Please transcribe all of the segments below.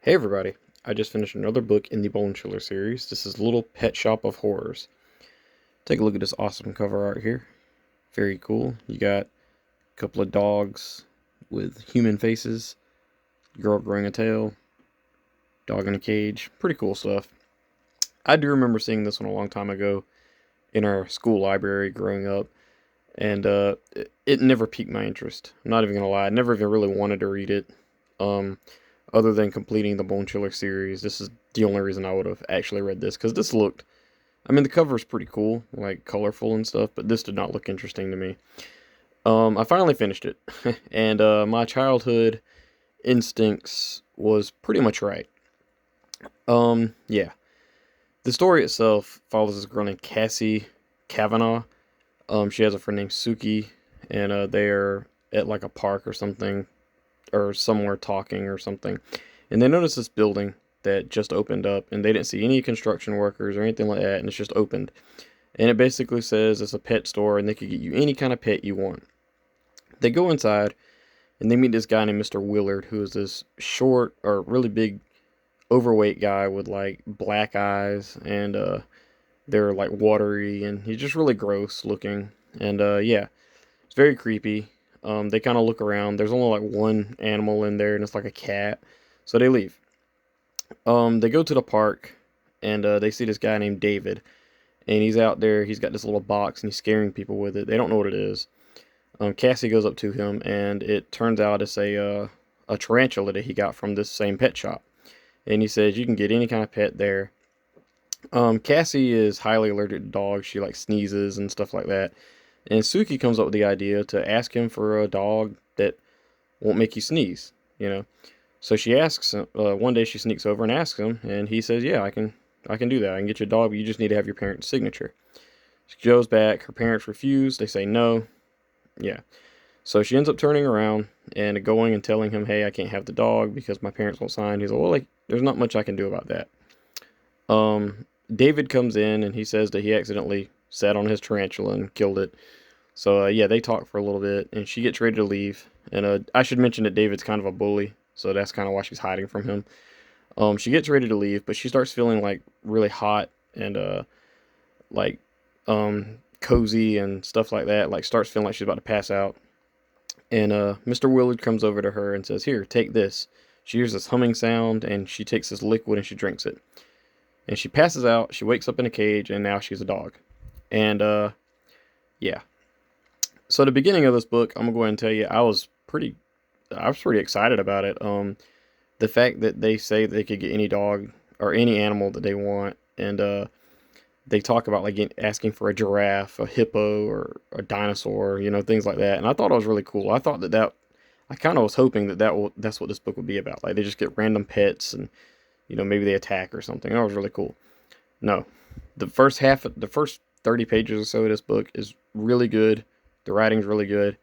Hey everybody, I just finished another book in the Bone Chiller series. This is Little Pet Shop of Horrors. Take a look at this awesome cover art here. Very cool. You got a couple of dogs with human faces, girl growing a tail, dog in a cage. Pretty cool stuff. I do remember seeing this one a long time ago in our school library growing up, and it never piqued my interest. I'm not even gonna lie, I never even really wanted to read it. Um, Other than completing the Bone Chiller series, this is the only reason I would have actually read this because this looked. I mean, the cover is pretty cool, like colorful and stuff, but this did not look interesting to me. I finally finished it, and my childhood instincts was pretty much right. Yeah, the story itself follows this girl named Cassie Kavanaugh. She has a friend named Suki, and they're at like a park or something, or somewhere talking or something, and they notice this building that just opened up, and they didn't see any construction workers or anything like that, and it's just opened. And it basically says it's a pet store, and they could get you any kind of pet you want. They go inside, and they meet this guy named Mr. Willard, who is this short or really big, overweight guy with like black eyes, and they're like watery, and he's just really gross looking. And yeah, it's very creepy. They kind of look around. There's only like one animal in there, and it's like a cat. So they leave. They go to the park, and they see this guy named David, and he's out there. He's got this little box, and he's scaring people with it. They don't know what it is. Cassie goes up to him, and it turns out it's a tarantula that he got from this same pet shop. And he says you can get any kind of pet there. Cassie is highly allergic to dogs. She like sneezes and stuff like that. And Suki comes up with the idea to ask him for a dog that won't make you sneeze. You know, so she asks him. One day she sneaks over and asks him, and he says, "Yeah, I can do that. I can get you a dog, but you just need to have your parents' signature." She goes back. Her parents refuse. They say no. Yeah. So she ends up turning around and going and telling him, "Hey, I can't have the dog because my parents won't sign." He's like, "Well, like, there's not much I can do about that." David comes in and he says that he accidentally sat on his tarantula and killed it. So yeah, they talk for a little bit, and she gets ready to leave. And I should mention that David's kind of a bully, so that's kind of why she's hiding from him. She gets ready to leave, but she starts feeling like really hot and like cozy and stuff like that. Like starts feeling like she's about to pass out. And Mr. Willard comes over to her and says, "Here, take this." She hears this humming sound, and she takes this liquid and she drinks it. And she passes out. She wakes up in a cage, and now she's a dog. And yeah. So the beginning of this book, I'm gonna go ahead and tell you, I was pretty excited about it. The fact that they say they could get any dog or any animal that they want, and they talk about like asking for a giraffe, a hippo, or a dinosaur, things like that. And I thought it was really cool. I thought that I kind of was hoping that's what this book would be about. Like they just get random pets, and maybe they attack or something. That was really cool. No, the first 30 pages or so of this book is really good. The writing's really good.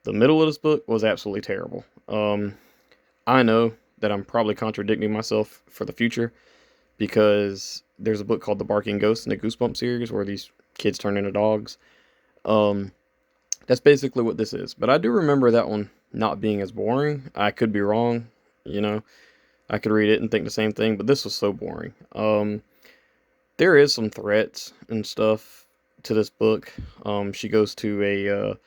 The middle of this book was absolutely terrible. I know that I'm probably contradicting myself for the future because there's a book called The Barking Ghost in the Goosebump series where these kids turn into dogs. Um, that's basically what this is. But I do remember that one not being as boring. I could be wrong, you know. I could read it and think the same thing, but this was so boring. There is some threats and stuff to this book. She goes to a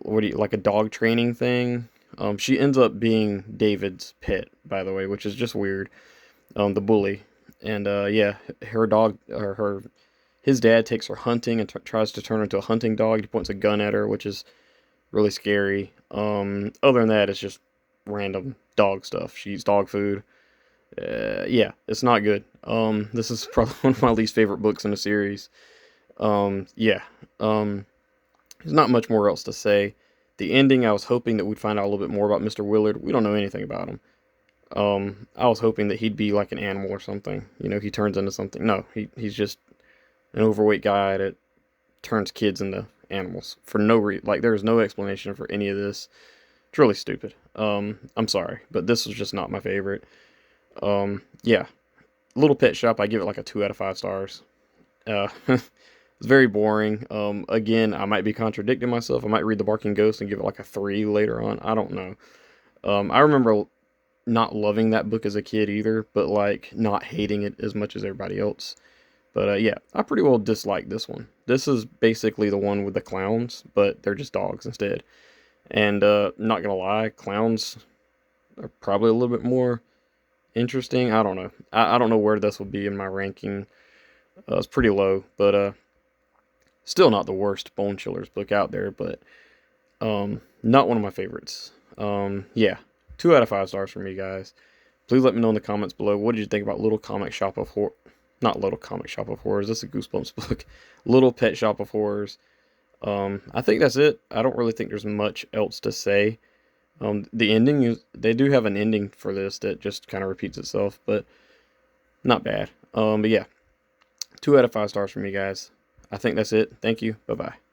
like a dog training thing. She ends up being David's pet, by the way, which is just weird. The bully, and yeah, her dog or her his dad takes her hunting and tries to turn her into a hunting dog. He points a gun at her, which is really scary. Other than that, it's just random dog stuff. She eats dog food. Yeah, it's not good. This is probably one of my least favorite books in the series. Yeah. Um, there's not much more else to say. The ending, I was hoping that we'd find out a little bit more about Mr. Willard. We don't know anything about him. I was hoping that he'd be like an animal or something. He turns into something. No, he's just an overweight guy that turns kids into animals for no reason. Like there is no explanation for any of this. It's really stupid. I'm sorry, but this was just not my favorite. Yeah, Little Pet Shop. I give it like a 2 out of 5 stars. It's very boring. Again, I might be contradicting myself. I might read The Barking Ghost and give it like a 3 later on. I don't know. I remember not loving that book as a kid either, but like not hating it as much as everybody else. But yeah, I pretty well dislike this one. This is basically the one with the clowns, but they're just dogs instead. And not gonna lie, clowns are probably a little bit more interesting. I don't know. I don't know where this will be in my ranking. It's pretty low, but still not the worst Bone Chillers book out there, but not one of my favorites. Yeah, 2 out of 5 stars for me, guys. Please let me know in the comments below. What did you think about Little Comic Shop of Horror? Not Little Comic Shop of Horrors. This is a Goosebumps book. Little Pet Shop of Horrors. I think that's it. I don't really think there's much else to say. The ending is, they do have an ending for this that just kind of repeats itself, but not bad. But yeah, 2 out of 5 stars for me, guys. I think that's it. Thank you. Bye bye.